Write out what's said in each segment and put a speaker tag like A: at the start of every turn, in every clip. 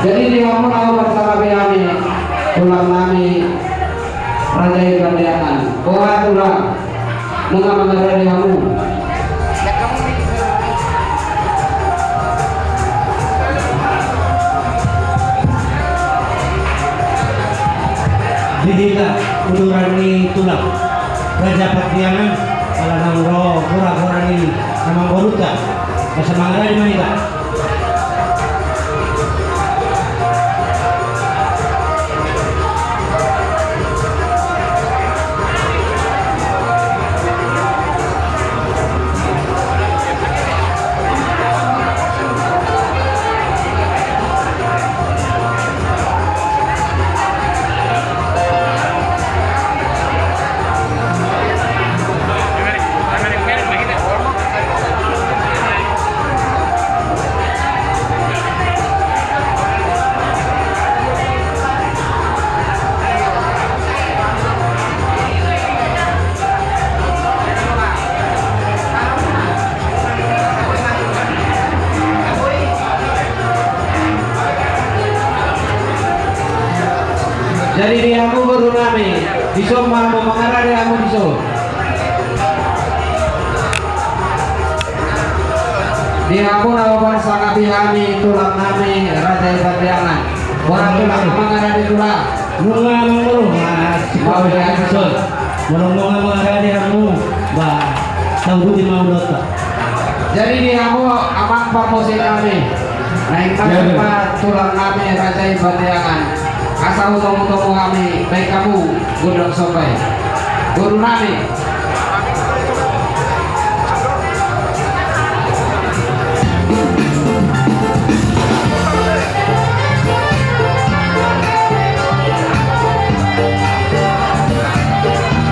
A: Jadi di kamu tahu bersama kami tulang nami Raja Ibandiakan. Koha tulang nunga mengerti kamu.
B: Didila udurani tulang Raja Patiangan alanang roh pura-purani namang boruta kasamangara di Manila.
A: Jadi dia aku guru nami diso mampu mengarah dia aku diso. Dia aku nawapan sangat bihami tulang nami Raja Ibandiakan. Orang tulang mengarah di tulang.
B: Bunga mengurung mas
A: Mau dia diso.
B: Mulung-mulung mengarah di kamu bah tahu di mau dota.
A: Jadi dia aku aman promosi kami. Naik tempat tulang nami Raja Ibandiakan. Asal utama-utama kami baik kamu gudang sampai guru nami.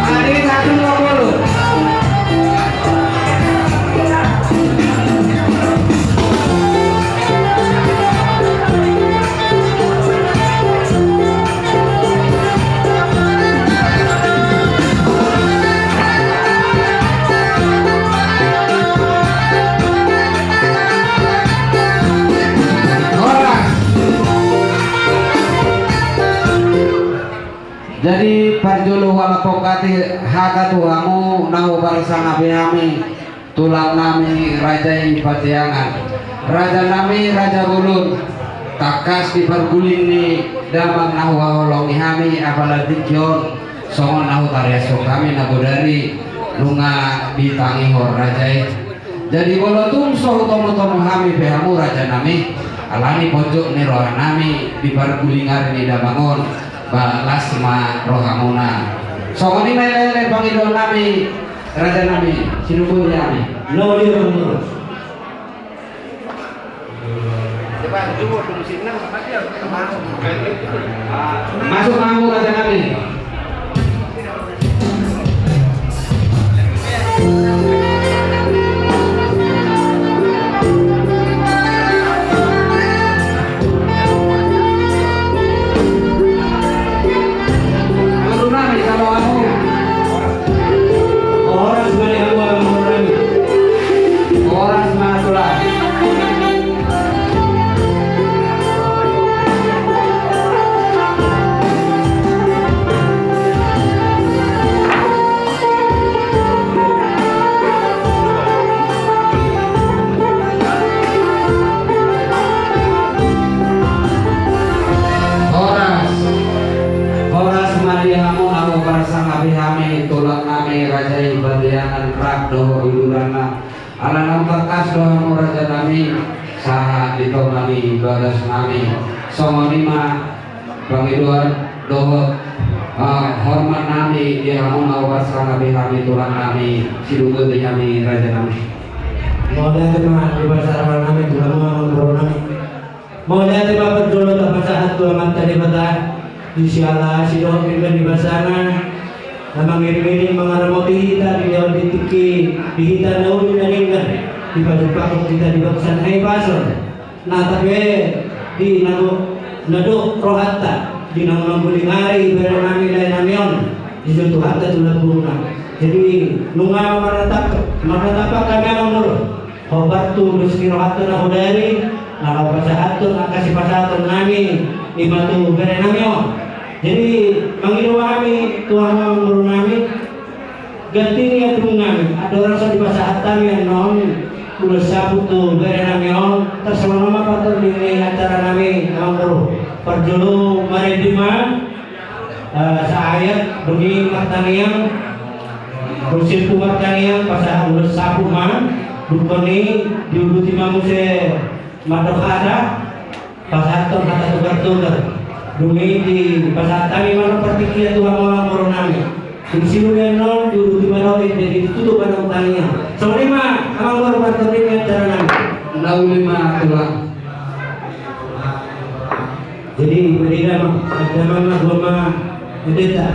A: Adik 120. Jadi parjulu wala pokati haka tuamu nahu barsang abihami tulang nami Raja Ibandiakan. Raja nami Raja Bulun takas di perguling ni damang nahu holongi hami apalagi kyon songon nahu taryaso kami nabudari lunga bitangi hor Raja. Jadi bolo tumso tomo-tomo hami behamu Raja nami alani pojok ni roh nami di pergulingan ni damangon balas ma rohamuna. Songoni melele pangidol nami Raja nami sinubun nami.
B: No dia mengurung.
A: Masuk kamu Raja nami. Guru nami kalau kamu
B: Orang sekali aku akan mengurangi.
A: orang semangat tulang. Horas Mariamu aku bersang abihami tulang nami Raja Ibandiakan Prabdo Idurana alanam bekas doamu Raja nami saha dito nami baras nami songonima pangiduan doho hormat nami dihamu aku bersang abihami tulang nami sidugo nami Raja nami.
B: Mohon terima di pasar nami tulang mengurangi nami. Mohon terima berdoa tak pasahat tulang tadi batah. Di siala si doa di basana namang iring-iring mga ramoti hita di daun ditiki di hita daun di naningan di pagpakot kita di baksan ay pason na tapi di nado rohatta di nang mangguling hari pero namin lain namion di situ hatta tulad buruna. Jadi nunga manatap kami ang muro hobat tu luski rohatta na hodari nakapasahaton nakasih pasahaton nami ibatu bere namyo. Jadi mangiluwa kami tuang mga guru nami ganti niya tung nami ada orang sa dipasahat kami non udah sabut tuh bere namyo tersama nama patut di acara nami ang guru perjulu maridima sa ayat demi martaniyang kursi martaniyang pasahat udah sabut mah dukoni diuduti mamuse madokada pasaton kata tukar-tukar dumi di pasahat kami mana partikia tuhan orang guru nami di sini non diuduti manawin jadi ditutup pada utangnya so lima amang guru partnernya acara nami
A: Lima tulang.
B: jadi berbeda ada mana dua mah beda.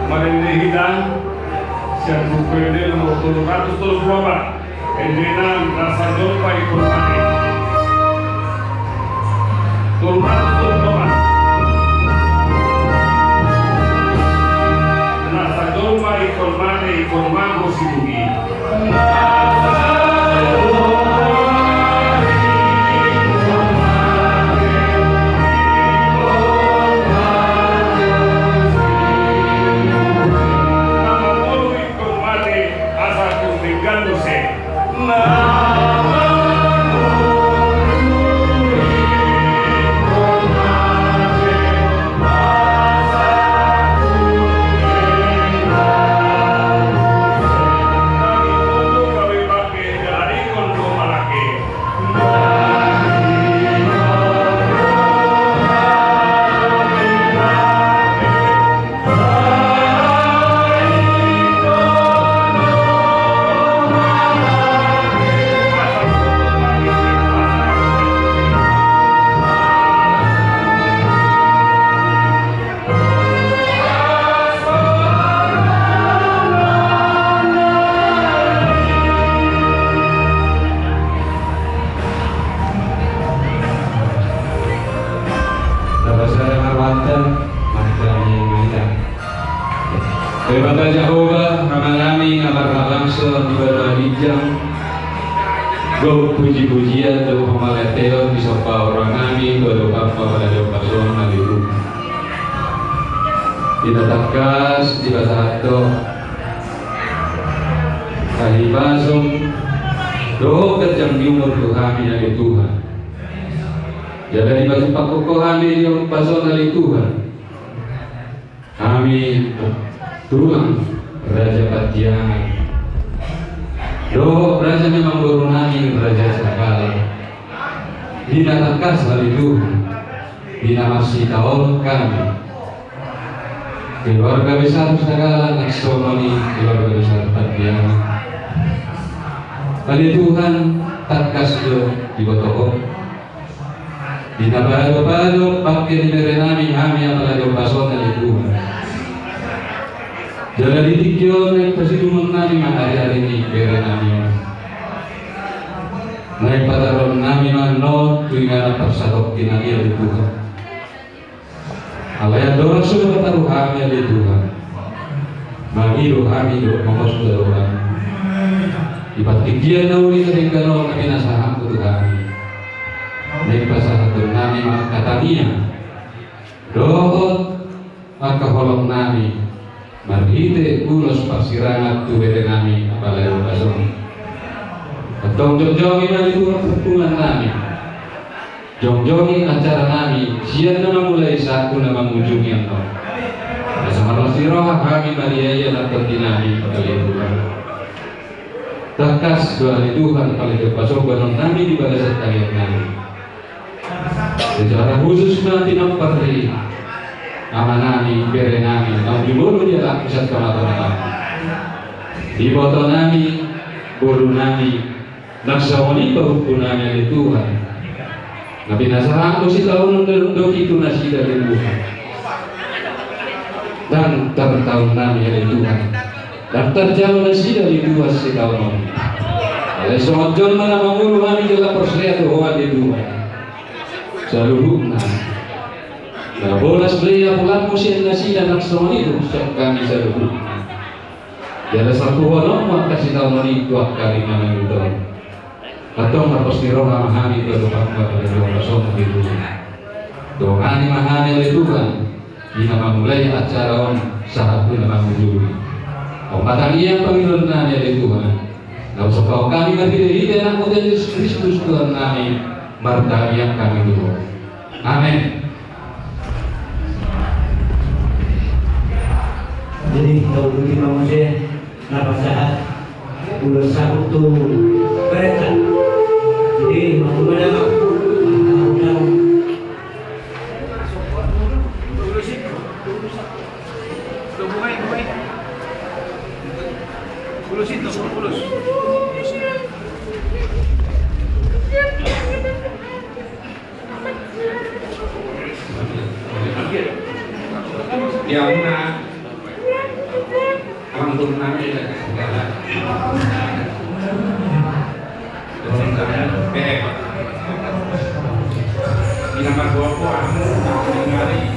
C: Marinihidang siya pwede ng 224 Endinan rasa dompa ikurmani 224 rasa dompa ikurmani ikurman musibugi
D: Daripada Jehovah, Ramalami, Amar Langsor, Ibadah Bijang, Go puji-pujian, Do Pamaleteo, Disopa orang kami, Bado Papa pada Jopason, Naliru. Ditatakkas, Dibasahato, Kahibasong, Do Kerjang Yumur Tuhami dari Tuhan. Jadi bagi pakukohami yang pason dari Tuhan. Kami tulang Raja Patiangan. Do Raja memang guru nami Raja Segala. Bina takas dari Tuhan. Bina masih tahun kami. Keluarga besar Segala Naksomoni keluarga besar Patiangan. Dari Tuhan takas do di Botoho. Bina bado-bado pakai di merenami kami yang melajau pason dari Tuhan. Jalan ditikyo naik pasidumang namin hari-hari ini kira namin. Naik pataron namin manot tuwing napagsatok kinaniya di Tuhan. Alayan dorang sudah pataruh kami di Tuhan. Magido kami do mamasuk darohan. Ipatikyan na uli sa tingkano kami nasahan ko kami. Naik pasahaton namin makataniya. Dohot makaholong namin. Marhite ulos pasirangat tuwede nami apalayo pasong. Atong jongjongi na ito perpungan nami. Jongjongi acara nami. Siya na mamulay sa ako na mangunjungi ang tao. Nasa marasiroha kami maliyaya na pagdinami apalayo Tuhan. Takas doa ni Tuhan apalayo pasong banong nami di balasat kalian nami. Secara khusus na tinampari ama nami, bere nami, ang dimulong niya lang isat kamatan nami. Iboto nami, guru nami, nagsawani pahupo nami ni Tuhan. Na binasahan ko si taon ng dalundok ito na sila ni Tuhan. Dan tahun-tahun nami ni Tuhan. dan terjauh nasi dari dua setahun. Oleh semojon mana mengulu kami jelas persehat bahwa di dua seluruhnya. Nah, bolas belia pulang musim nasi dan langsung itu kami seluruhnya. Jadi satu orang mau kasih tahu ini dua kali nama itu. Atau harus diroh mahani itu tempat pada dua kosong itu. Doa ini mahani oleh Tuhan. Di nama mulai acara saat itu nama mujuri. Ombatan yang panggilan dari Tuhan. Lalu sebab kami berdiri dan aku dari Yesus Kristus Tuhan kami marta yang kami dulu. Amin.
B: Jadi kalau begitu manusia napa saat udah sabut tuh kereta. Jadi mau mendapat
D: Ya una orang turunan ini segala di nomor 20 hari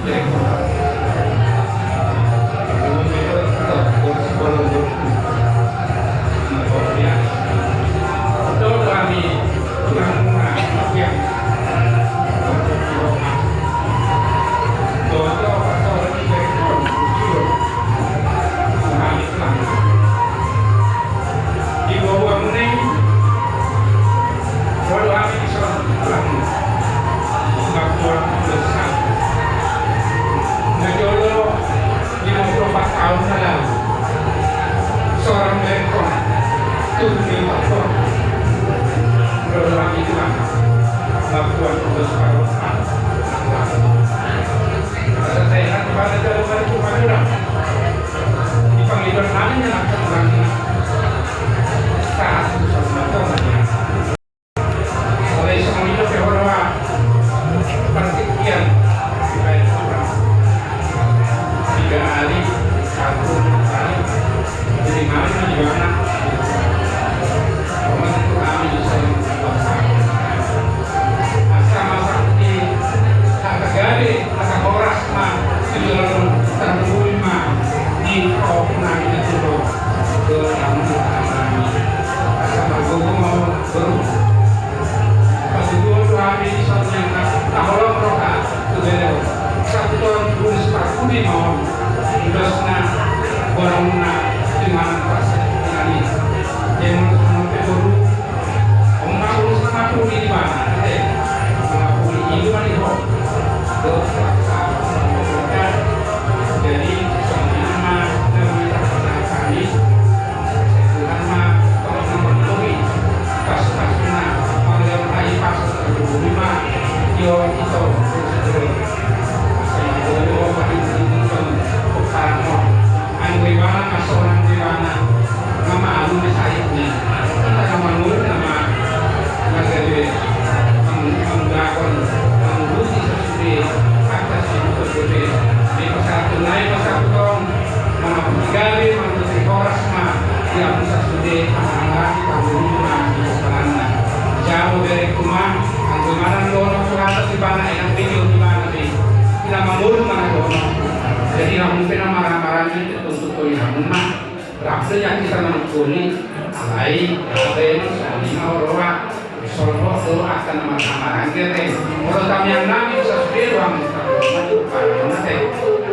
A: Jadi namun pena marah-marah itu untuk kau yang mana? Berapa yang kita menukuni? Alai, alai, salina orang, solvo tu akan marah-marah kita. Kalau kami yang nami bisa sendiri orang maju pada nanti.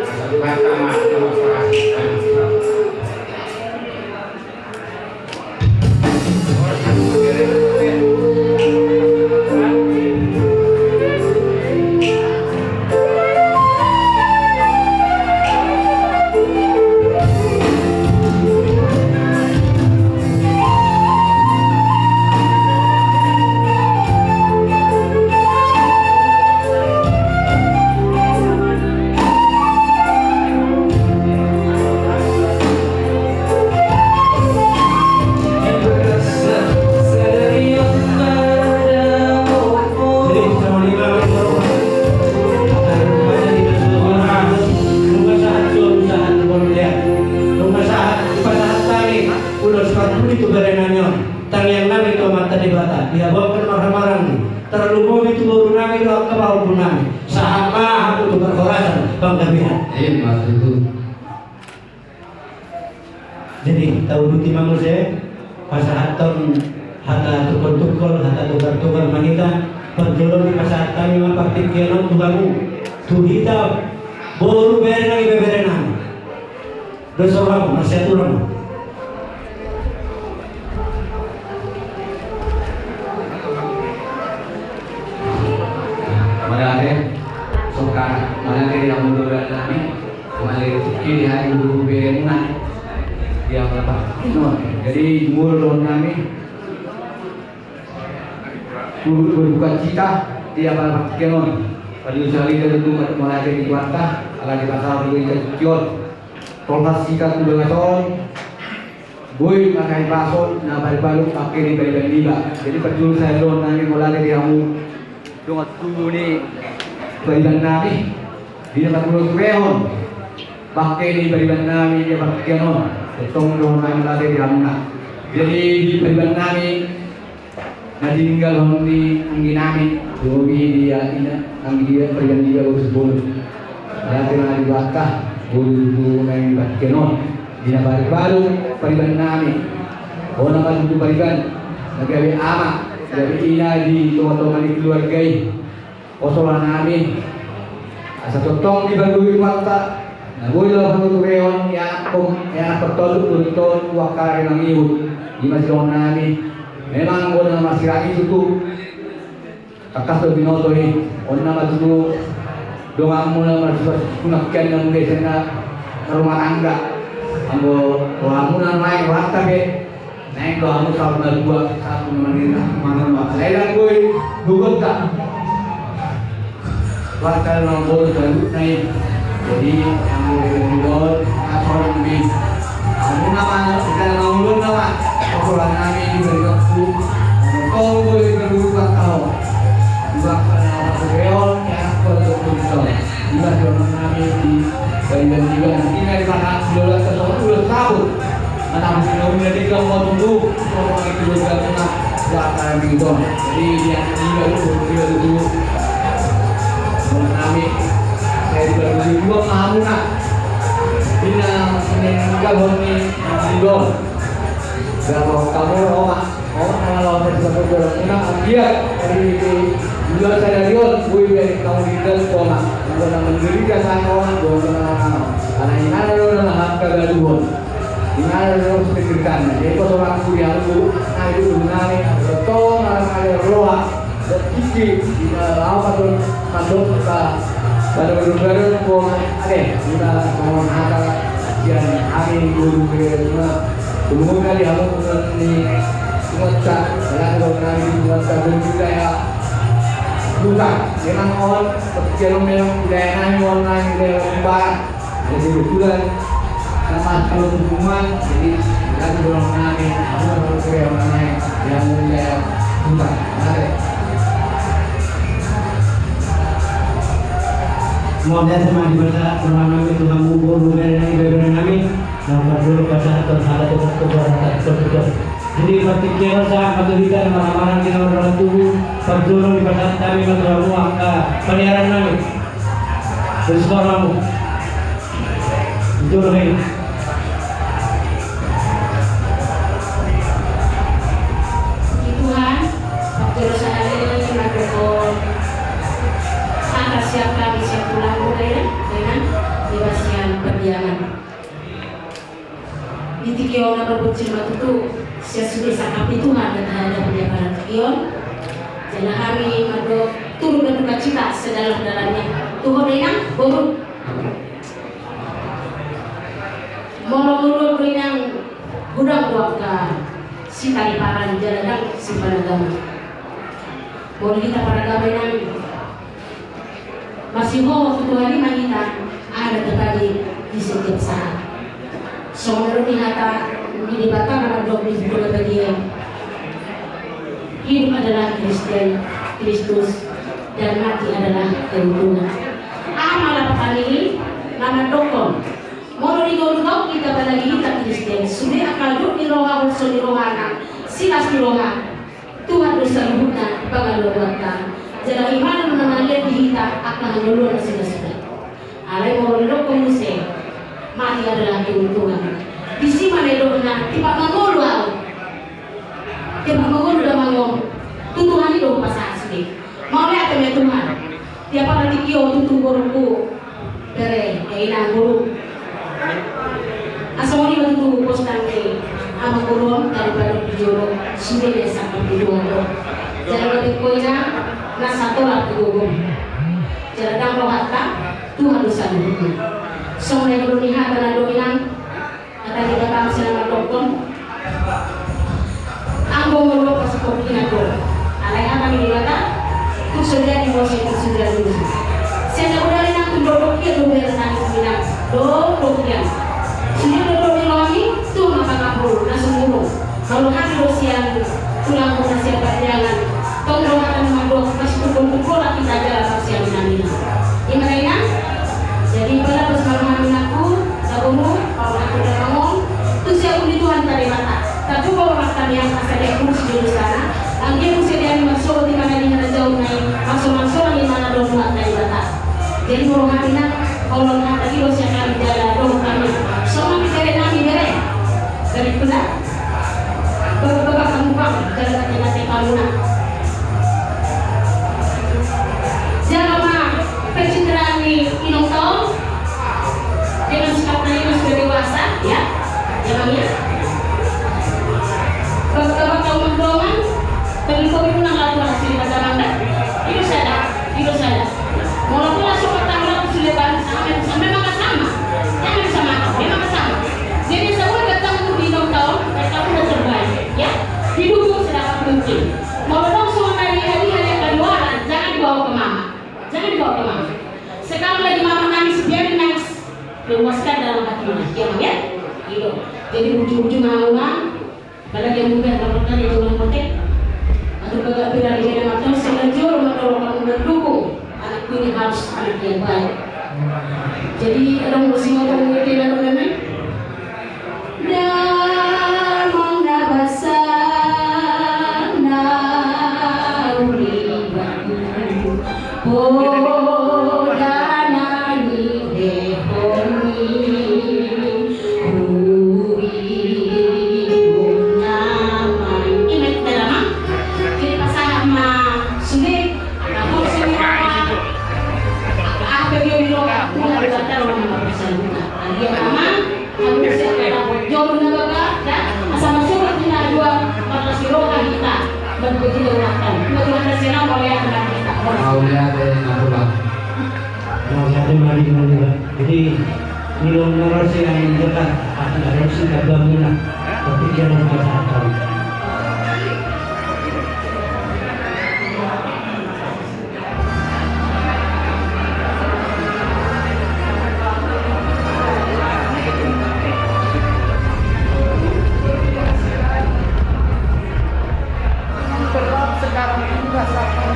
A: Satu kata
B: beberenanyon tangyang namin ito mata di bata dihabang marang-marang terlalu itu baru namin ito ang kabaw po namin sa hama ako ito berkorasan panggabihan
A: Itu.
B: jadi tahu duti manusia pasahaton hata tukol-tukol hata tukar-tukar manita pagdulong di pasahat kami mapaktikyanan tugamu tuhita baru berenang ibeberenan dosa orang masih turun
A: Malaki, suka malaki yang mundur kami, malaki kini hari dulu berenang, yang apa? Jadi jumur kami, berbuka cita dia pada kenon. Pada usaha itu malaki di kuarta, ala di pasar beli kecion, tolong cita tu dengan ton. Boy pakai pason, na baru pakai di balik liba. Jadi perjul saya don kami mulai dari kamu. Tungat tubuh ni bariban namin di dapat pulau Tureon pakai di bariban namin dia pakai non itong doon namin lagi di Hamuna jadi di bariban namin natinggal di ang ginamit dubi dia ang dia bariban dia urus bulu lagi na di baka bulu namin pakai non di dapat baru bariban namin o naman di bariban nagawi ama dari ina di tong-tong di keluarga osolan namin asa totong di bagui mata na boy la pang tureon ya pertolong untuk wakar ng iud di masjid namin memang wala na masiraki suku kakas to binoto on na matulo dongam mo na kunakyan ng desa na rumah tangga ambo mo na may wata be naik kamu sama dua satu menit mana mak saya gue gugut tak waktu nombor baru naik jadi kamu gugut asal lebih kamu nama kita nombor nama ukuran kami diberi waktu kau gue berdua tahu dua reol yang betul-betul dua orang kami di bagian juga nanti dari mana sudah sesuatu tahun Anak muda ini kalau mau tunggu, kalau itu juga kena akan gitu. Jadi dia dulu kami saya 2002 kamu nak bina meninggal honi didol. Kalau kamu kalau bersama orang dia dari dulu saya lihat gue dari kamu tinggal koma. Kalau mendirikan orang karena ini ada orang hak kegaduhan. Tinggal harus pikirkan. Jadi kalau orang kuliah dulu, nah itu naik, betul, ada roa, dan kiki, apa tuh, kandung kita, baru pun ada, kita ngomong akal, yang hari dulu dulu kali aku ini ngecak, dan kalau ngecak juga ya, bukan, memang orang kalau memang daerah online daerah barat, jadi kebetulan nama kalau hubungan jadi kita belum naik aku baru kira naik yang mulia bukan ada
B: Semoga semua dibaca Tuhan kami Tuhan mubur beberenang kami dan berdua pasal terhadap tukar jadi berpikir saya kesulitan marah-marah kita dalam tubuh berdua di pasal kami berdoa angka peliharaan kami bersuaramu itu lagi
E: Terus saya ini mikrofon sangat siap kami siap pulang budaya dengan dibasian perdiaman. Di tikion berbucin waktu itu saya sudah sakapi Tuhan dan ada perdiaman tikion. Jadi kami ada turun berduka cita sedalam-dalamnya. Tuhan dengan buruk. Mulu-mulu yang gudang buaka si taliparan jalan si panagama. Boleh kita para gawe nang masih mau waktu hari manita ada terjadi di setiap saat. Soalnya dihata di debatan nama blog di sekolah bagian hidup adalah Kristus dan mati adalah keuntungan. Amal apa ini nama dokon. Mau di gau kita lagi kita Kristen. Sudah akal di roha usul di rohana. Silas di roha. Tuhan dosa luhutan pangaluatan. Jalan iman mengenali kita akan menyeluruh sudah. Alai mau komuse. Mati adalah keuntungan. Di sini mana doa tiba mangolu tiba mangolu dah mangol. Tuhan itu pasal asli. Mau lihat ya Tuhan. Tiap hari kio tutu boruku. Bere, kainan buruk. Asal ini waktu postan ni, ama kurang daripada dijolok sudah biasa berdoa. Jangan lebih koina, nasa tolak digogong. Jangan rohata, Tuhan dosa dulu. Semua yang belum lihat dan doinan, kata kita kami selama dokon. Anggo mulu pas kopi nato. Alai apa ni kata? Tu sudah di bawah itu sudah dulu. Saya udah lihat tu dokon dia tu berenang sembilan. Dokon. Sudah dulu lagi tu maka kabur langsung mulu. Kalau kami dosian tulang pun siap berjalan. Tolong akan mandok pas pukul kita jalan sosial dinamina. Imrena. Jadi pada bersama aku, tahumu, kalau aku dah ngomong, tu siapa di Tuhan tadi mata. Tapi kalau orang yang asal dia kurus di sana, angin kursi dia masuk di mana di mana jauh naik, masuk di mana doa tadi mata. Jadi orang Amina, kalau nak tadi dosa kami jalan doa kami. Semua kita nami bere dari pula beberapa kamu jalan dengan kamu nak jangan mah pencitraan ni inong tahu dengan sikap ini sudah dewasa ya jangan ya beberapa kamu mendongan terlalu pun nak lalu hasil pada anda itu saya mau pula sobat tanggal sudah sampai maka sama jangan sama memang sama jadi semua datang untuk inong tahu mereka sudah terbaik ya hidupmu sedang mungkin mau dong semua hari-hari yang keluaran jangan dibawa ke mama sekarang lagi mama nangis biarin nangis luaskan dalam hatinya ya bang ya gitu jadi ujung-ujung ngawang kalau dia mungkin dapatkan itu orang potek atau kagak bilang dia matang selajur kalau kamu mendukung anakku ini harus anak yang baik jadi orang mesti ngomong ngerti dan memang Damang nabasa nauli batu Podana ni dehoni Ui bunamai Ini dalam jadi pasangan ma sulit aku sini apa dia bilang aku nak kata orang bersalah dia mama kamu siapa jodoh naga dah asal masuk kita dua mata siroha kita begitu dilakukan kemudian tersenang oleh anak kita
A: Mau lihat ngapulah.
B: Mau lihat mari juga. Jadi nilong narasi yang dekat akan ada sih kagak kepikiran masyarakat.
F: Berat sekarang ini rasakan.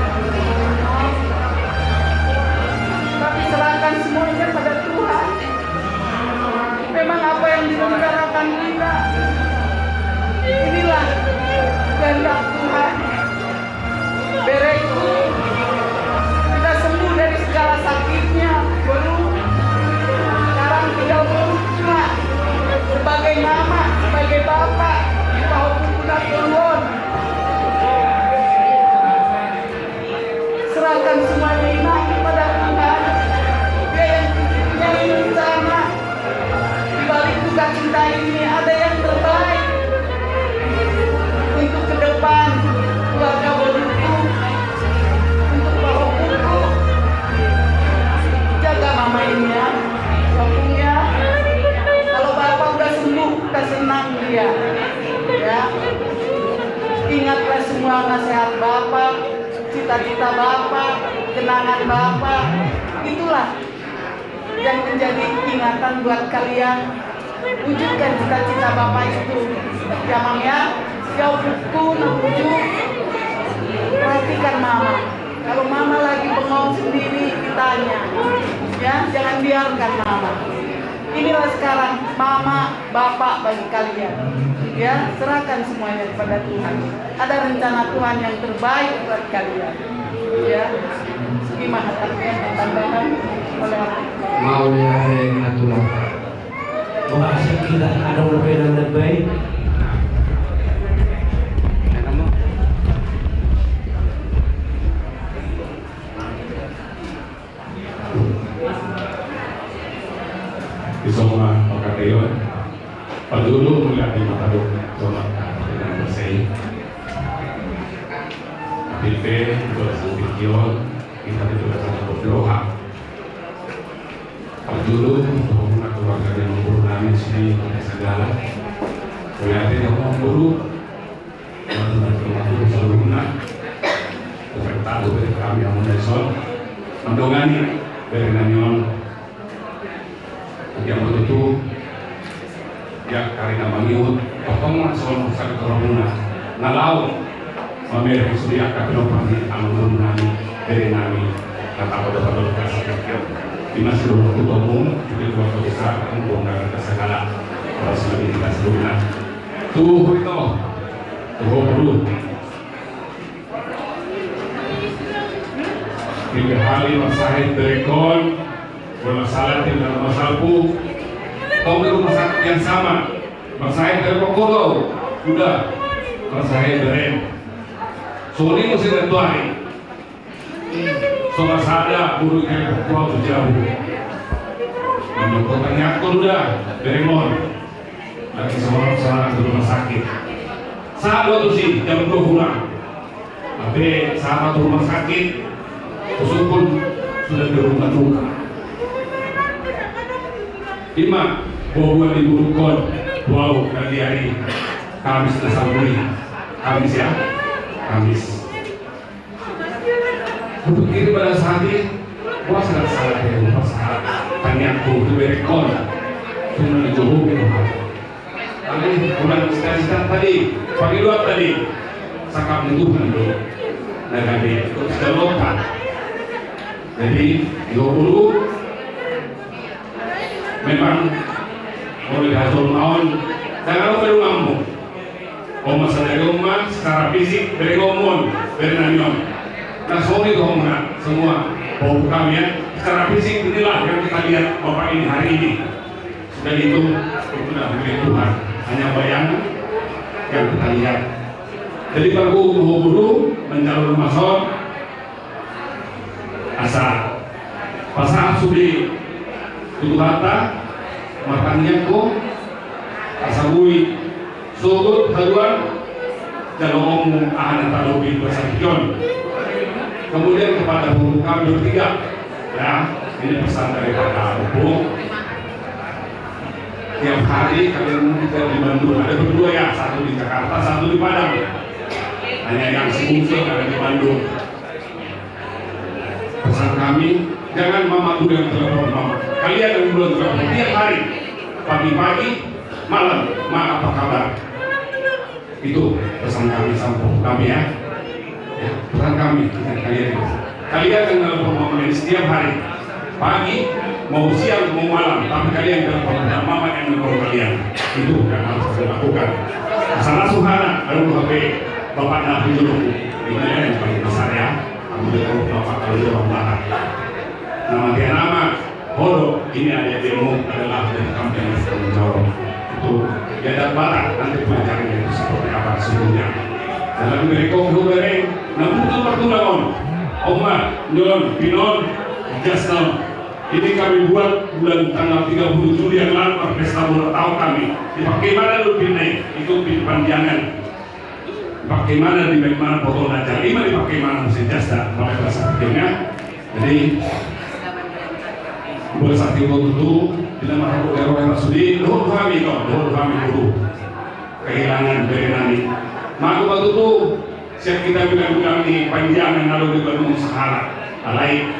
F: Tapi serahkan semuanya pada Tuhan. Memang apa yang direncanakan kita, inilah kehendak Tuhan. Bere itu kita sembuh dari segala sakitnya. Belum. Sekarang tinggal berdoa sebagai mama, sebagai bapak, bahwa kita turun. Serahkan semuanya iman kepada Tuhan. Dia yang rencana di balik duka cinta ini ada yang terbaik untuk ke depan keluarga Boruku, untuk Boruku. Jaga mama ini ya, bapaknya. Kalau bapak udah sembuh, kita senang dia. Ya, ingatlah semua nasihat bapak. Cita-cita Bapak, kenangan Bapak, itulah yang menjadi ingatan buat kalian. Wujudkan cita-cita Bapak itu. Ya Mam ya, jauh buku, wujud. Perhatikan Mama. Kalau Mama lagi bengong sendiri, ditanya. Ya, jangan biarkan Mama. Inilah sekarang mama, bapak bagi kalian. Ya, serahkan semuanya kepada Tuhan. Ada rencana Tuhan yang terbaik buat kalian. Ya, gimana tambahan oleh apa?
A: Mau yang natural.
B: Makasih kita ada perbedaan lebih.
C: Isoma Pakateyon, Padulu melihat di mata sholat dengan bersih. Pilpe itu adalah pikion, kita itu adalah berdoa. Padulu untuk keluarga yang mempunyai sini segala. Melihat yang memburuk, dan termasuk seluruhnya. Beserta dari kami yang mendesol, mendongani dari nanyon. Yang begitu ya karena bangiut potong soal sakit corona nalau mamer sudah akan penumpang amun nami dari nami kata pada kasih di masa dulu umum juga keluarga besar membongkar segala harus lebih kita sebelumnya tuh itu dulu tiga hari masahid berekon bermasalah dalam masalahku kau di rumah sakit yang sama masahid dari Kokodo sudah masahid dari Sony mesti bertuari soal sada buru yang kuat jauh menyokotannya aku sudah dari Mon lagi sama di rumah sakit saat waktu sih jam 2 pulang tapi saat rumah sakit usul pun sudah di rumah duka Ima, bawa di burukon, wow dari hari Kamis tersambui, Kamis ya, Kamis. Untuk kiri pada saat ini, gua sangat ya, gua sangat tanyaku itu berekon, cuma dijauh gitu kan. Tadi bulan cita-cita tadi, pagi luar tadi, sakap mentuhan dulu, nah itu sudah lompat. Jadi 20 memang oleh hasil naon jangan lupa ngomong masalah rumah secara fisik dari ngomong dari nanion nah sorry dong semua bahwa kami ya secara fisik inilah yang kita lihat bapak ini hari ini sudah itu sudah milik Tuhan hanya bayangan yang kita lihat jadi kalau buru menjalur masuk asal pasal sudi itu kata makannya ko asabui sugut haruan dan ngomong anak talubi bersakion kemudian kepada guru kami bertiga ya ini pesan dari Pak Hukum tiap hari kalian tinggal di Bandung ada berdua ya satu di Jakarta satu di Padang hanya yang sebungsu ada di Bandung pesan kami jangan mama dulu yang telepon mama kalian yang belum telepon tiap hari pagi-pagi malam ma apa kabar itu pesan kami sampaikan kami ya pesan kami kalian yang telepon mama ini setiap hari pagi mau siang mau malam tapi kalian telepon mama yang telepon kalian itu yang harus kita lakukan salah suhana lalu HP bapak nabi dulu ini yang paling besar ya kamu bapak kalau dia bapak nama dia nama Holo ini ada demo adalah dari kampanye yang jauh itu dia ada barat nanti pelajarannya itu seperti apa sebelumnya dalam mereka bereng namun itu waktu lawan Oma Nyon Pinon Jasnon ini kami buat bulan tanggal 30 Juli yang lalu pesta bola tahun kami dipakai mana lu pinai itu panjangan dipakai mana di mana foto najar lima dipakai mana mesin jasa mulai bahasa pikirnya jadi boleh saat itu tidak mahu error sudi doh kami dulu kehilangan dari nani maku batu tu siap kita bilang di panjang yang lalu di Bandung Sahara alai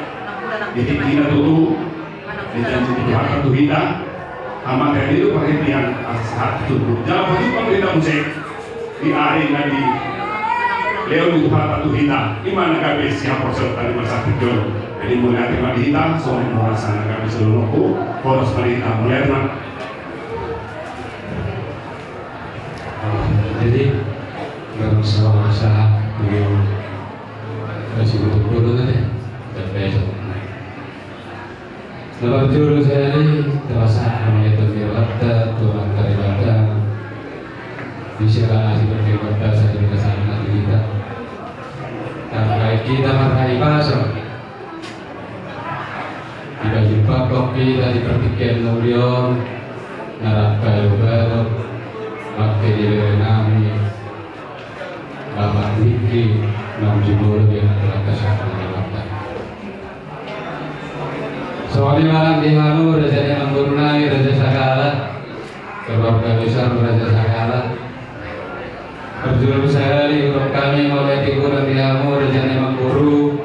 C: jadi kita tutu di janji Tuhan satu kita amat dari itu perhatian saat itu jangan begitu pemerintah musik di hari nadi Leo di Tuhan satu kita gimana kami siap peserta di masa kecil jadi mulai terima hitam soalnya merasakan kami seluruhku harus berita mulai
D: Jadi berusaha dulu masih butuh dulu nanti dan besok. Nomor dulu saya ini terasa itu dirata Tuhan karibata bisa asih berkata saya juga sangat kita karena kita marhai pasal kita jumpa kopi dari pertikian mulia narap kayu baru waktu di nami bapak Wiki nam jubur dengan atas waktu soalnya malam di Manu Raja yang Gurunami Raja Sakala keluarga besar Raja Sakala berjulur sekali untuk kami mulai tikuran di Hamu Raja yang Guru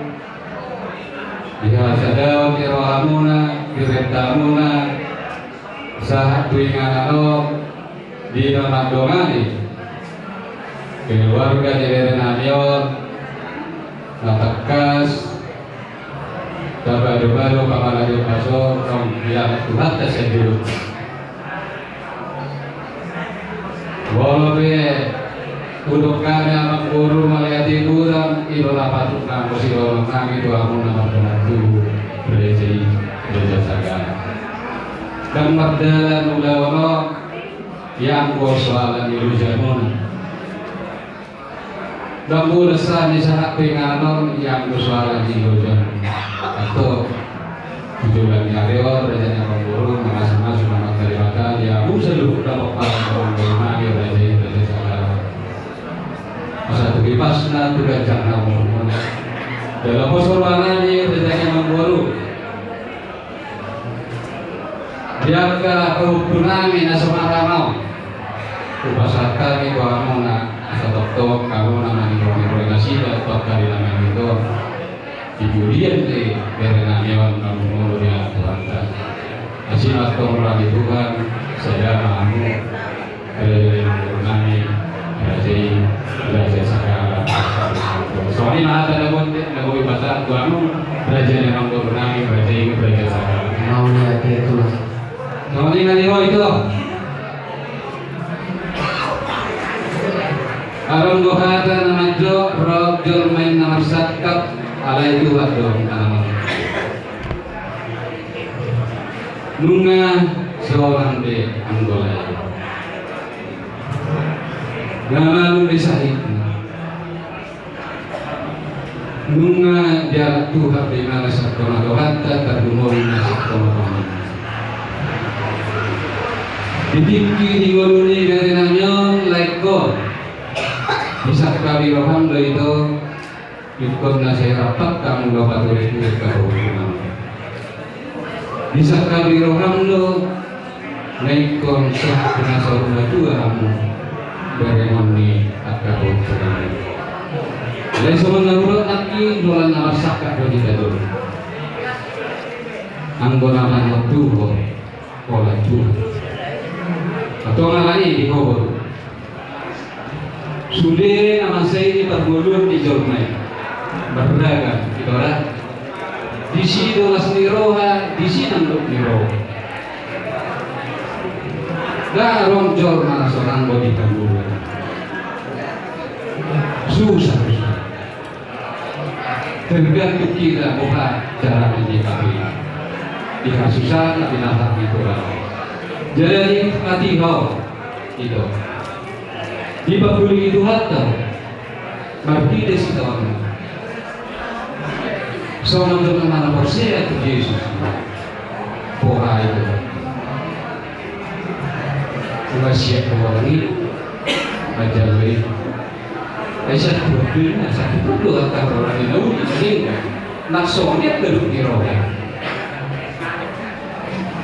D: di Hasadau di Rohamuna di Reptamuna sahat tuinganano di Nonagdongani keluarga di Berenamion Natakas baru-baru pamalagi pasok yang Tuhan saya dulu walaupun untuk kami amat guru melihat kurang idola patuk namu si orang kami Tuhanmu nama penatu berjaya Sagala dan mardalan ulawono yang soalan ilujamun dan bulesan di saat penganon yang soalan ilujamun atau tujuan karyawan rajanya pemburu mengasih-masih nama karyawan ya seluruh dapat para pemburu raja Sagala masa itu pasna tidak jangan umur dalam persoalan ini rajanya pemburu jaga kehukuman nasional bahasa kami kamu nak atau kamu nama informasi atau kali nama itu dibulian di berenamian kamu mulia Tuhan masih atau melalui Tuhan saya mahu berenami Raja Sagala soalnya ada nabi bahasa kamu Raja yang berenami Raja Sagala
A: mau lihat itu
D: soalnya itu Alam gohata namajo rojul main namar satkap alai itu waktu nama nunga seorang di Angola nama lu disahid nunga jarak Tuhan di mana sakona gohata terdumur sakona dipikir di goluni dari nanyon like God bisa kali roham itu ikut nasi rapat kamu dapat tulis kehukuman bisa kali roham lo naikon sah kena sorga dua kamu beremoni akar hukuman dan sebenarnya urut lagi dolan nama sakak bagi dulu anggota nama tuh pola tuh atau ngalani di kubur sudah nama saya ini bergulung di Jormai berdagang di barat di sini dolas niroha di sini nanduk niroha garong Jorma seorang bodi kabur susah tergantung kita bukan cara menyikapi jika susah tapi nafas itu jadi hati kau itu di babuli itu hatta berarti di situ soalnya untuk mana persia itu Yesus poha itu wasiat orang itu baca beri saya berdua sakit itu kata orang itu ini naksonnya duduk di roda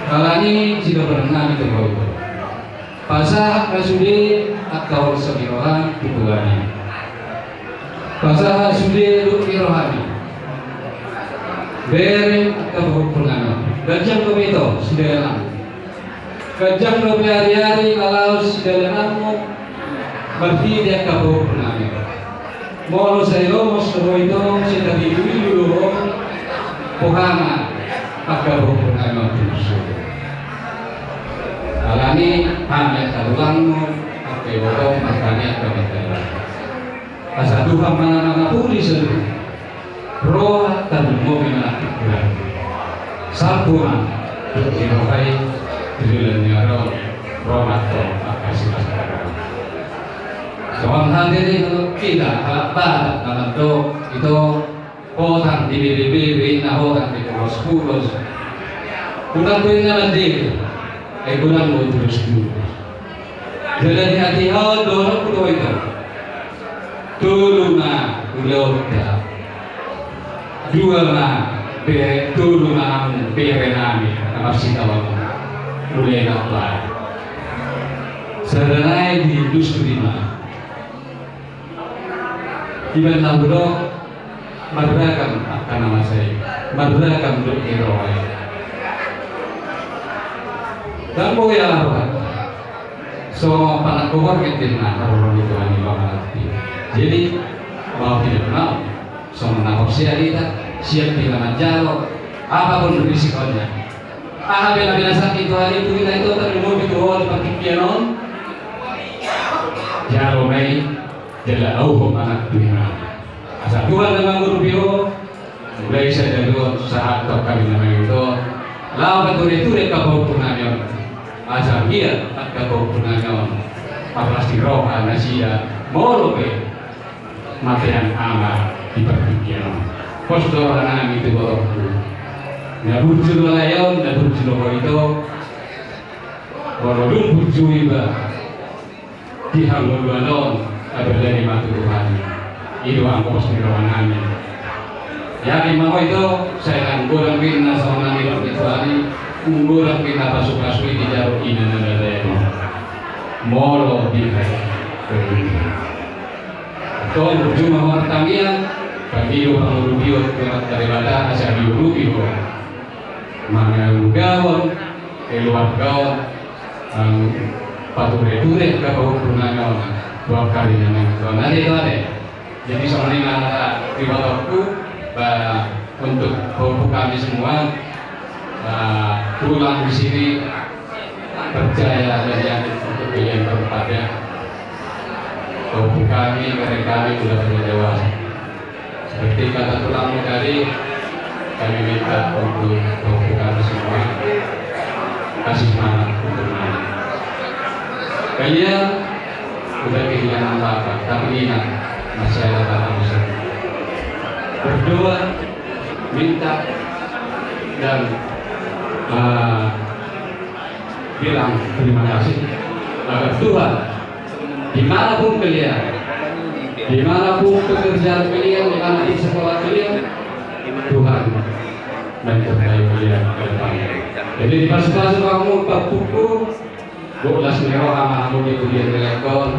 D: kalau ini sudah pernah itu pasah kasudi atau sebirohan tubuhani pasah kasudi duduk rohani beri atau hubungan gajang komito sudah lama gajang dobe hari-hari kalau sudah lama berarti dia hubungan mau saya lo mau itu sudah dulu pohana agak hubungan alani hanya kalangmu oke Dewa makanya kebetulan. Asa Tuhan mana puri seluruh roh dan mobil akhirat. Sabun dirokai dirilanya roh atau kasih masyarakat. Soal hadirin kita halal dalam do itu orang di BBB na orang di pulos. Kunang punya nanti, kunang mau terus dulu. Jalan hati hal dorong kudo itu. Dulu na udah. Dua na dulu na berenami masih tahu mulai apa. Sebenarnya di industri mah. Iban lambudo madragam akan nama saya madragam untuk iroi dan boleh lah so panak kuat kita orang itu ani banget jadi mau tidak mau so menangkap siap dengan jalo apapun risikonya bela saat itu hari itu kita itu terima itu pakai piano jalo mai jala auh anak dunia asal Tuhan dengan guru biro mulai saya dulu saat kami nama itu lawan itu kapau punanya asal dia kapau punanya pasti roh anasia mau lebih materian amal di perpikiran postur anak itu baru nabur julu layon nabur julu itu baru dulu iba di hangguan dari matu Tuhan itu angkos di ruang amin ya mau itu saya akan kurang bina sama nanti berkecuali kurang bina pasuk-pasuk di jauh ini ada molo di Tuhan berjumlah orang tamian bagi orang rubio daripada asal rubio mana gawon keluar gawon pature-ture ke bawah purnanya dua kali yang nanti itu ada jadi sebenarnya riwayatku untuk kami semua pulang di sini percaya dan yakin untuk kalian kepada kami sudah dewasa seperti kata tulang tadi kami minta untuk kami semua kasih semangat untuk kalian udah kehilangan apa tapi ingat masih ada kata besar berdoa minta dan bilang terima kasih agar Tuhan dimanapun kalian dimanapun pekerjaan kalian dimanapun di sekolah kalian Tuhan mencintai kalian ke depan jadi di fase-fase kamu tak buku 12 minggu sama aku di kuliah telepon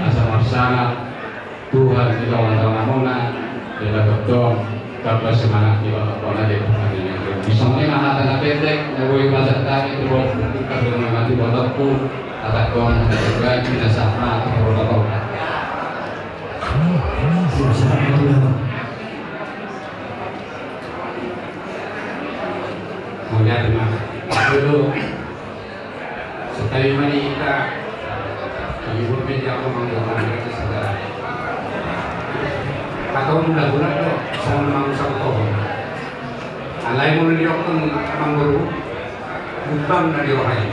D: asal bersama Tuhan di kawan-kawan mona kita betul dapat semangat di bawah di di sana mana tanah pendek ngoi pasar kami terus buka dengan mati botakku kata kawan ada juga kita sama atau berapa melihat dulu sekali mana kita ibu media pemanggilan kita saudara atau mudah-mudahan tuh sama mangsa kau alai mulai diokon mangguru bukan dari orang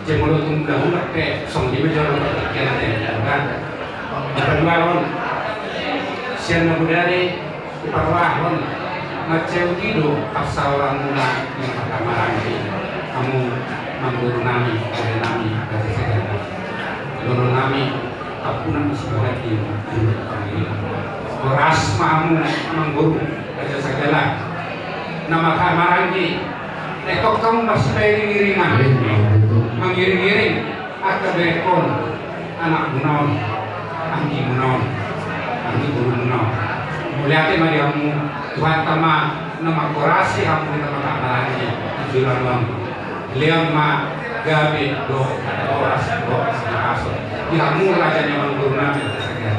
D: cemolo tuh mudah-mudahan ke song di meja orang kian ada kan kedua orang siapa budari parwahon macam itu asal orang mula yang pertama lagi kamu mangguru nami oleh nami dari segala guru nami aku nami sebagai keras mamu mangguru aja segala nama kamarangi nekok kamu masih pengiringan mengiring-iring akan berekon anak gunaon anggi gunaon anggi guru gunaon melihatnya mariamu Tuhan tama nama korasi kamu nama kamarangi tujuan Liang ma gabi do oras naso. Kamu rajanya mangguru nabi saja.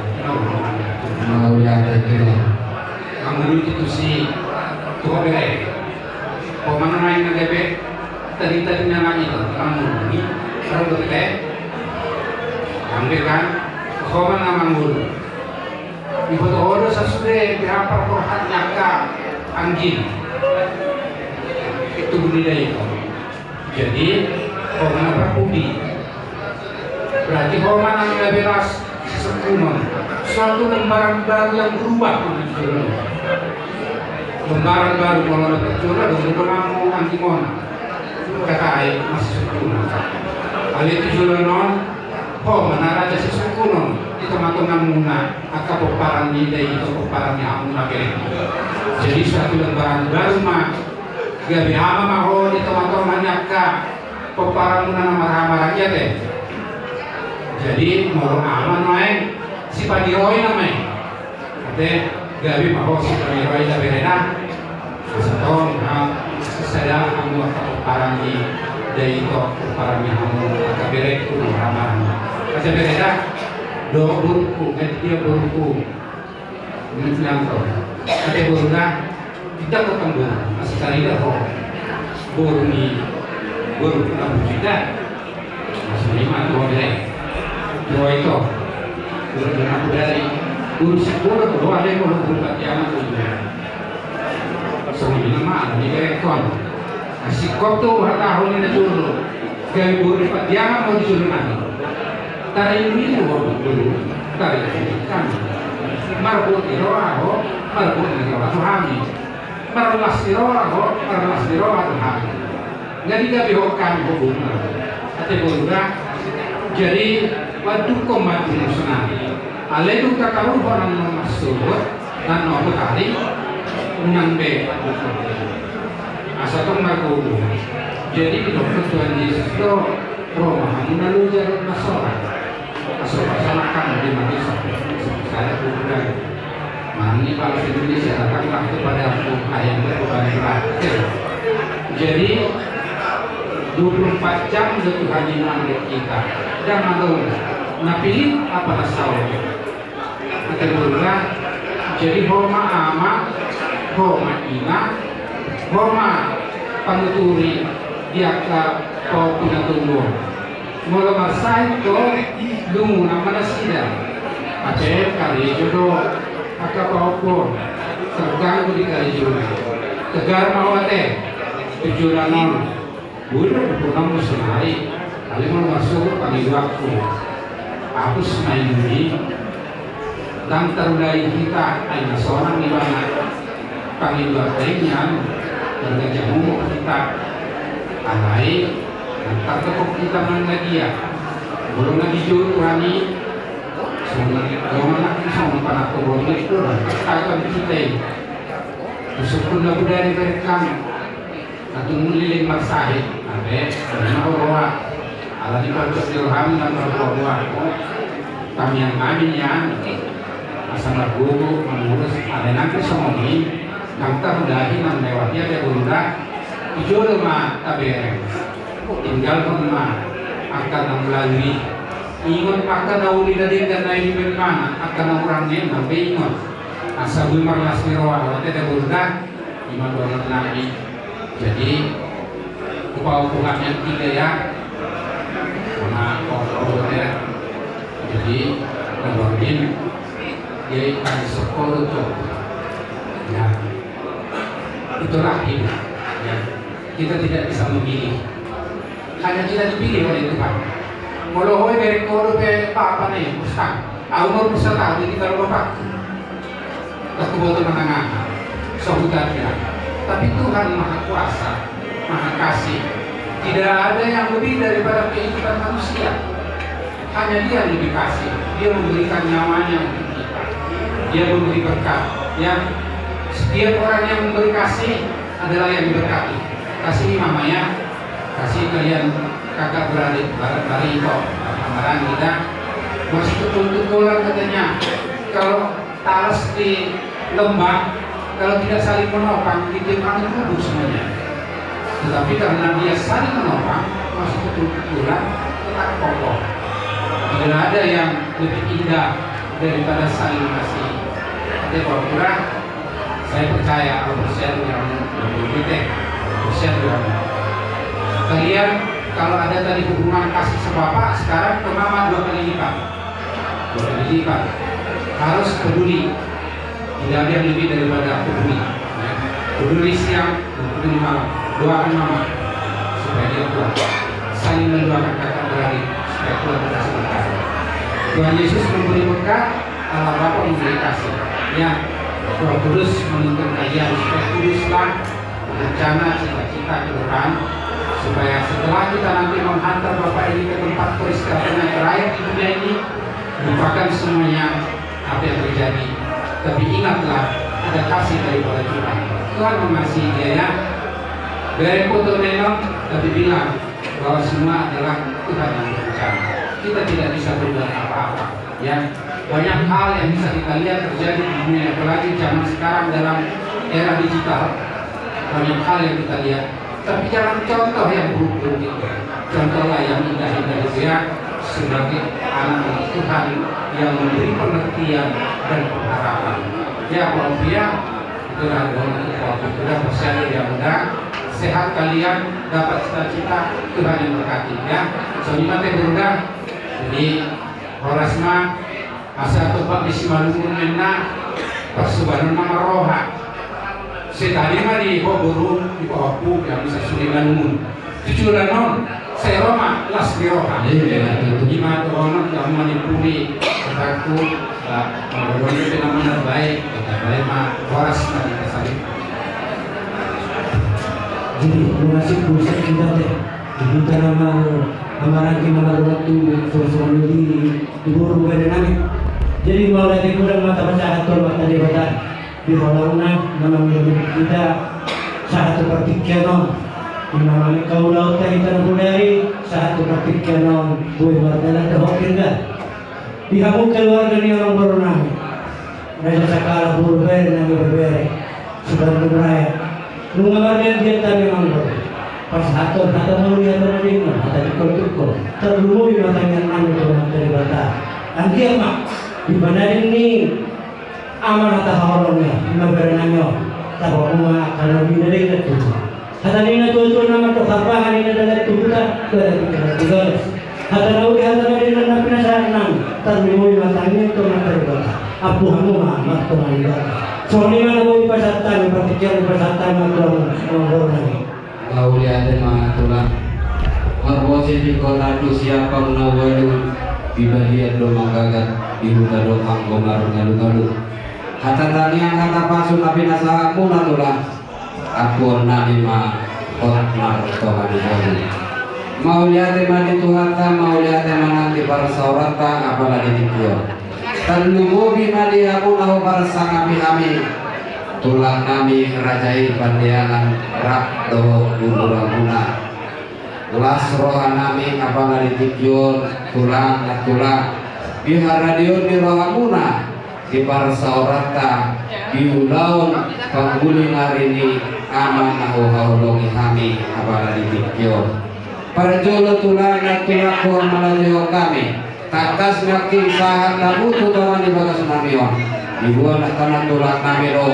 A: mau ya itu
C: Kamu itu si tuh bere. Pemana main ngebe tadi nama itu kamu ini kalau bere. Angge
A: Ibu tuh sa sude berapa perhat nyaka anjing itu budaya itu. Jadi orang berpudi berarti orang yang lebih ras sekunon suatu lembaran baru yang berubah lembaran baru kalau ada curah dan berpengamu anti mona kata air masih sekunon hal itu julenon menara jasa sekunon itu matang muna akan peparan nilai itu peparannya amuna kering jadi suatu lembaran baru mah gabi hama maho itu matang manyaka peparan muna nama rakyat deh jadi mau aman main si padiroi namanya ate gabi maho si padiroi da berena setong saya kamu peparan di dari itu peparannya kamu kaberek itu ramaran kasi berena do buruku dia buruku menjelang to ate buruna tidak ketemu masih cari dah buru na bujida masih lima tuh berek dua itu udah aku dari urus sekolah tuh ada yang mau berangkat jalan tuh semuanya mah di rekon si kok tuh tahun ini dulu gaya buru pak dia mau disuruh nanti tarik ini dulu tarik kan marbut iroaho tuhami marlas iroaho tuhami jadi gak bihokan hubungan ate boleh jadi waktu komat musnah aledu kakaru orang masuk dan nomor kali nyampe asal margo jadi dokter Tuhan Yesus itu Roma menalu jarut masalah asal pasalkan di Madinah saya bukan mani kalau Indonesia datanglah kepada aku ayam berbukan terakhir jadi 24 jam Tuhan yang kita jangan tahu napilih apa asal akan berulang jadi homa ama homa ina homa panuturi dia ke kau punya tunggu mula masai to dungu nama nasida ace kali jodoh akak kau terganggu di kali jodoh tegar mawate tujuan Bulan berpurnama sehari, kali mau masuk pagi waktu. Aku semain ini, dan terulai kita aina seorang di mana pagi waktunya berjamu kita, alai, dan tetap kita mengadia. Belum lagi jauh Tuhani, semua semua panak turun itu, akan kita. Bersyukur lagu dari kami. Atau mulai marsahid, abe, karena orang ala di pojok dirham dan orang kami yang aminnya, asal berguru mengurus ada nanti semuanya, kanta mudahi nang lewatnya ada bunda, tujuh rumah tabereng, tinggal rumah akan melalui, ingat akan nauli dari dan naik di mana akan orangnya sampai ingat, asal bermarlas mirawat ada bunda, iman orang nabi. Jadi upah-upahan yang tiga ya karena ya jadi kemudian dia akan sekolah itu ya itulah hidup ya kita tidak bisa memilih hanya kita dipilih oleh Tuhan kalau hoi dari kodo pe apa nih ustaz umur bisa tahu kita lupa kebutuhan menengah sebutannya tapi Tuhan Maha Kuasa, Maha Kasih. Tidak ada yang lebih daripada kehidupan manusia. Hanya Dia yang lebih kasih. Dia memberikan nyawanya untuk kita. Dia memberi berkat. Ya, setiap orang yang memberi kasih adalah yang diberkati. Kasih mamanya, kasih kalian kakak beradik, bareng-bareng itu, kamaran kita. Masih tutup-tutup katanya. Kalau talas di lembah. Kalau tidak saling menopang, itu akan rubuh semuanya. Tetapi karena dia saling menopang, masih betul-betulan tetap kokoh. Tidak ada yang lebih indah daripada saling kasih. Jadi kalau saya percaya kalau persen yang lebih persen yang kalian kalau ada tadi hubungan kasih sebapak, sekarang ke mama 2 kali lipat. 2 kali lipat.
D: harus peduli, tidak ada yang lebih daripada peduli. Ya. Peduli siang dan peduli malam. Doakan mama supaya dia kuat. Saling mendoakan kakak beradik supaya kuat berhasil berkah. Tuhan Yesus memberi berkat, Allah Bapa memberi kasih. Ya, Roh Kudus menuntun kalian supaya kuduslah rencana cita-cita ke depan, supaya setelah kita nanti menghantar Bapak ini ke tempat peristirahatan yang terakhir di dunia ini, lupakan semuanya apa yang terjadi. Tapi ingatlah ada kasih daripada Tuhan. Tuhan mengasihi dia ya. Dari foto memang, tapi bilang bahwa semua adalah Tuhan yang berencana. Kita tidak bisa berbuat apa-apa. Ya, banyak hal yang bisa kita lihat terjadi di dunia, apalagi zaman sekarang dalam era digital. Banyak hal yang kita lihat. Tapi jangan contoh yang buruk-buruk itu. Contohlah yang indah-indah itu ya, sebagai anak Tuhan yang memberi pengertian dan pengharapan. Ya, walaupun itulah waktu sudah bersama yang mudah. Sehat kalian, dapat cita-cita, Tuhan yang berkati ya. Soalnya teh berubah. Jadi Horasma asa topak di Simalungun menna persubanan nama roha. Setali mah di Bogor di Pawapu yang bisa Simalungun. Tujuan non saya Roma las di roha. Gimana tuh orang yang manipuli aku mau itu namanya baik mah Horasma di Kasari.
B: Jadi munasib pusat kita teh diminta nama amarang kita waktu sosok di buru bukan nabi. Jadi mulai dari kurang mata baca atau mata debatan di holaunan nama kita saat pertikaian nama kau laut kita budari saat pertikaian boy warna terhokir dah. Dihamu keluarga ni orang baru nabi. Raja sakala buru ber nabi berbere sebantu raya. Nungabarnya dia tadi memang pas hatur mulia terima atau dikol terlalu matanya anu dengan teribata. Anjir mak di mana ini amanah tahawarnya mabarnanya tahu rumah kalau di dari itu. Kata ini tu nama tu apa ini adalah tu kita keras. Kata naudi kata ini nama penasaran terlalu matanya dengan teribata. Apu hamu mak tu mana. Soalnya mana boleh pasatan, pertikaian pasatan macam orang
A: Kau lihat mah tulang. Marwasi di kota tu siapa menawalu dibalian do manggagat dibuka do anggo marung ngalu-ngalu. Kata tanya kata pasu nabi nasahamu na tulang. Aku nabi mah kot mar toha di bawah. Mau lihat mah di Tuhata, mau lihat mah nanti para saurata apalagi di Kio. Terlumu bima diamu nahu barsang kami tulang nami rajai pandiangan rak do buburamuna las roha nami apala ditikyon tulang biharadion di rohamuna di parsaurata diulaun pangguli ngarini aman nahu haulongi hami apala ditikyon para jolo tulang na tulako malajo kami takas ngaking sahat namu tutawan di bagas namion dibuat karena tulak namiro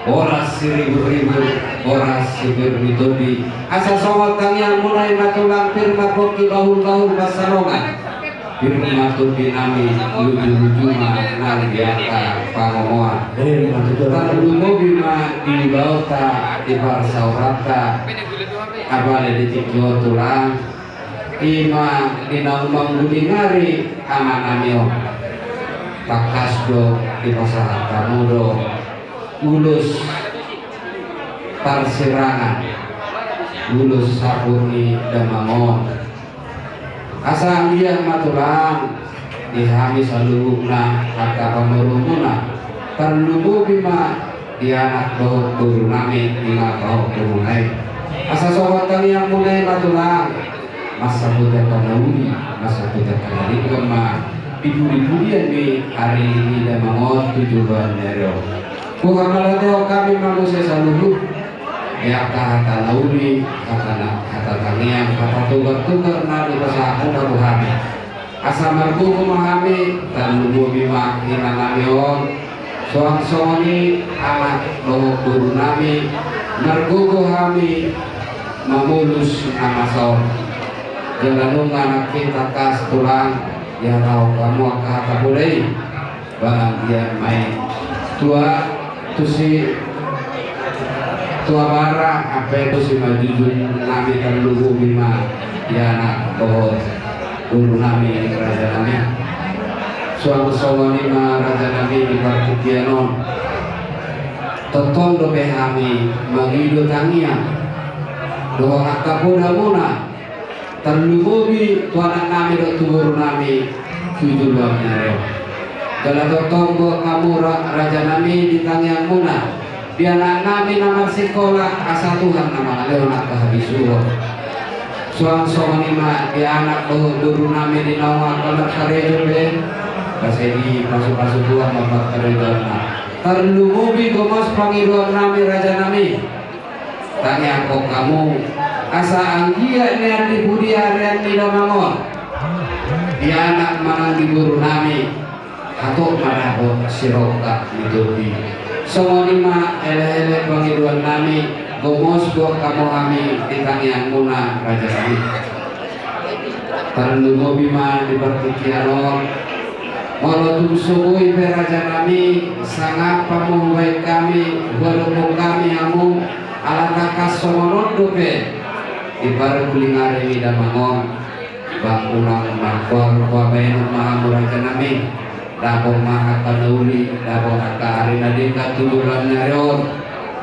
A: oras seribu-ribu oras sibir-bidodi asa sawat kang yang mulai matulang firma koki bahul-bahul basarongan firma tuti nami luju-lujuma nalgiata pangomoan terlumu bima di lauta di barsaurata abale di tikyo tulang ima dinaumang budingari aman amio pakasdo di pasar kamudo ulus parsirangan ulus sabuni damangon asa dia matulang dihami salubukna kata pamurumuna terlubu bima di anak doh guru nami tinggal kau kumulai asa sobat yang mulai matulang masa budak kanauli, masa budak kanali kema piduri-durian di hari ini dan mangot tujuan nero. Bukan malateo kami manusia saluhu, ya kata nauli, kata tanian, kata tukar nari pasaku baru kami. Asa marbuku mahami dan lubu bima hina namion, soang-soangi anak loho guru nami, marbuku kami memulus nama sor. Jangan anak kita kas tulang ya tahu kamu kata boleh bahagia main tua tu si tua bara apa itu si majujun nami terlugu bima ya anak pohon dulu nami raja nami suatu sawani ma raja nami di Partitianon totong dobe kami mengidu tangian doa kakapuna muna terlububi tuanan nami do tubur nami tujuan nyareo kalau totong go kamu raja nami di tangian muna di anak nami nama sekolah asa Tuhan nama leona kehabisuo suang sawani ma di anak duru nami di nawa kalau karejo be kasedi pasu-pasu dua mapak karejo terlububi gomas pangiruan nami raja nami tanya kok kamu asa anggia niat di budi harian di damangon di anak manang di buru nami atau manabo siroka ditubi semua lima ele-ele pangiruan nami gomos buat kamu kami di tangian muna raja kami terlububi ma di Partitianon Walaupun subuhi raja kami sangat pamuhai kami walaupun kami amu ala kakas somonon dope di baru kulingare mi damangon bang ulang makor wabainu mahamu raja kami dabo maha kanauli dabo akari nadika tudulan narion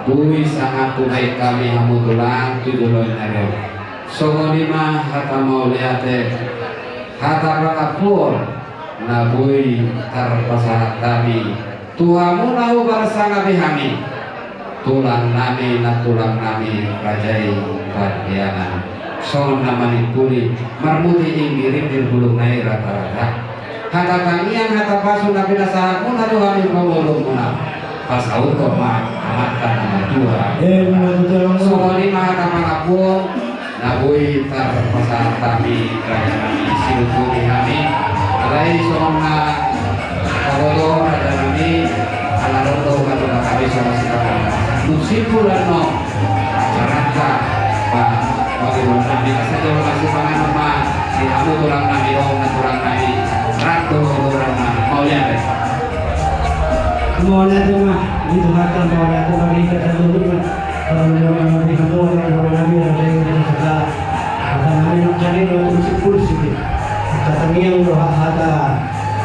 A: bui sangat puhai kami amu tulang tudulan narion songonima hata mau liate hata rakapur nabui tarpasahat kami tuamu nahu barsanga bihami tulang nami na tulang nami rajai padiangan son namani kuli marmuti inggirin di bulung nai rata-rata hata tangian hata pasu nabi nasahakun hadu kami pamulung muna pas auto ma amatkan nama Tuhan songoni ma hata pangapun nabui tarpasahat kami rajai kami silukuni kami Alai sona kabodo ada nami ala rodo kado kami sama sikapun musipulan no caraka pak bagaimana nabi saja masih pangan nama di kamu kurang nabi na kurang nabi ratu kurang nabi mau lihat
B: mau lihat mah itu makan mau lihat bagi kita dulu mah kalau memang di kamu orang nabi ada yang segala ada nabi yang cari waktu musipul sih katanya doa hata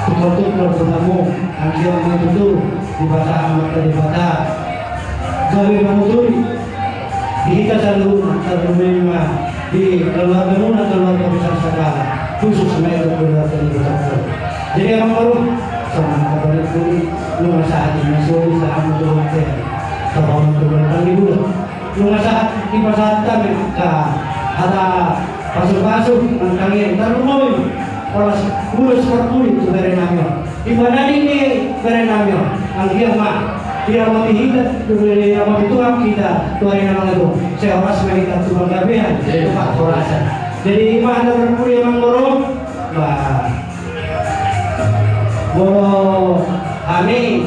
B: tutup bertemu akhir itu di bahasa amat dari kata gawe manuturi kita selalu terima di keluarga mana keluarga besar segala khusus mereka keluarga dari kota jadi orang baru sama kabar itu lumah saat ini sulit sama doa teh kalau keluarga ibu lumah saat di pasar kami ada pasuk-pasuk angkangin terumum oras urus perpuli itu berenamyo ibadah ini berenamyo ang mah dia mau hidup dia mau tuang kita tuarin nama itu saya oras mereka tuang gabehan itu pak orasan jadi imah ada perpuli yang mengurung bah boro kami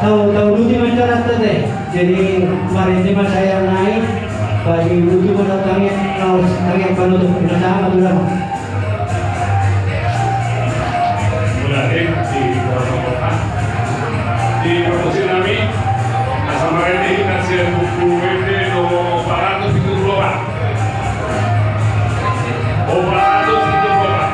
B: tahu luti masyarakat teh jadi kemarin cuma saya naik bagi luti mendatangnya harus tangnya penutup bersama dulu
C: di promosi kami sama ini kasih buku WD no 400 itu berapa? Oh 400 itu berapa?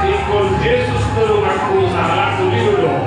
C: Ikut Yesus tolong aku salah aku dulu dong.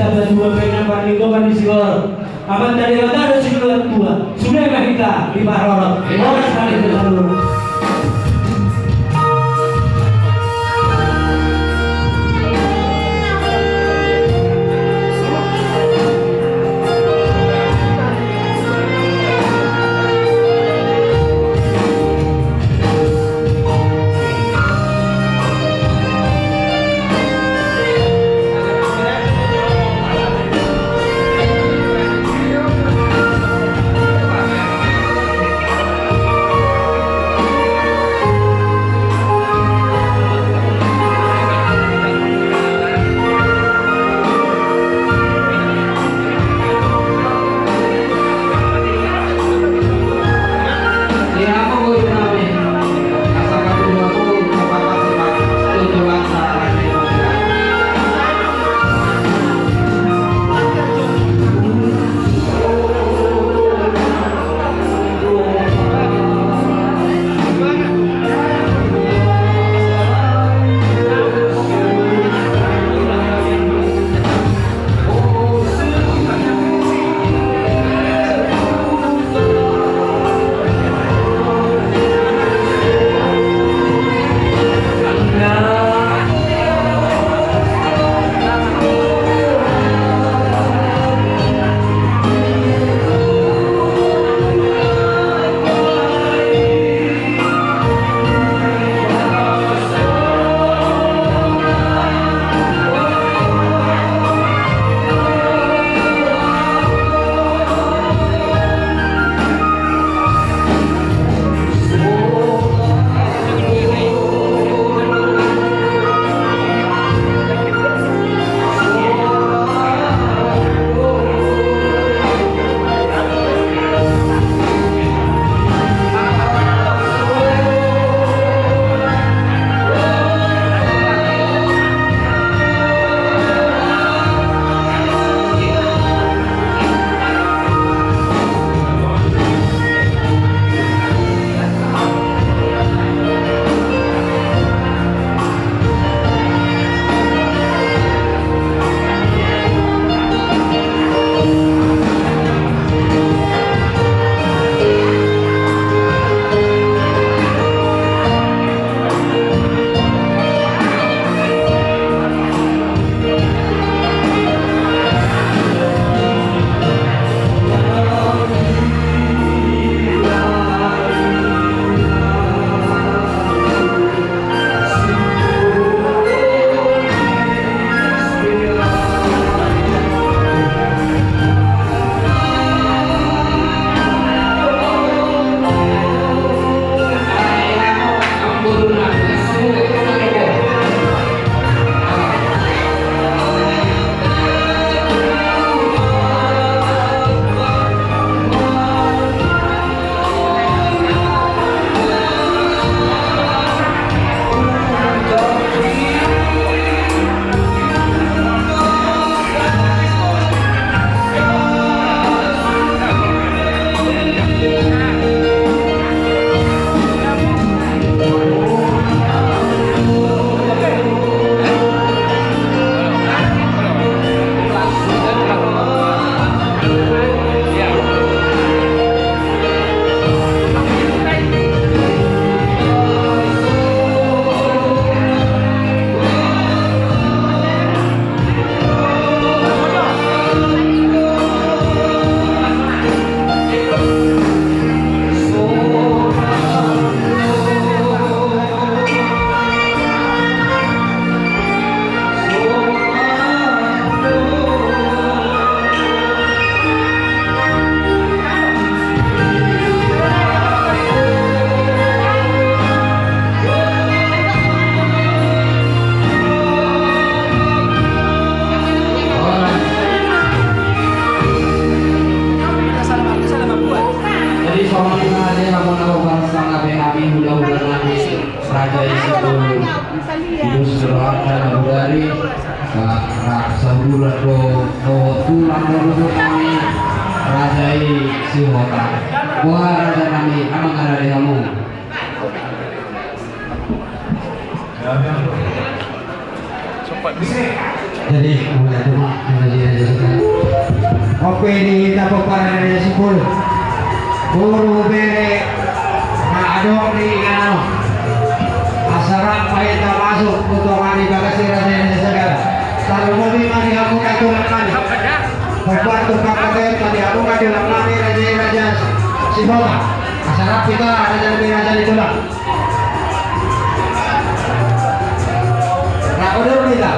B: kita berdua pengen panito panisior. Aman tadi ada siluet tua. Sudah kita di Barorot. Orang sekali bersama.
A: Rajai Sihota. Wah raja kami, amang ada di kamu.
G: Sempat di sini.
A: Jadi mulai itu mah raja sekarang. Oke di tapok para raja sipul. Guru bere adong di ano. Asarang pahita masuk potongan di bagasi raja sekarang. Kalau mobil mani aku katu lakani. Pembantu kakak tadi aku katu lakani raja Sibola. Asarang kita raja itu lah. Nak udah kita.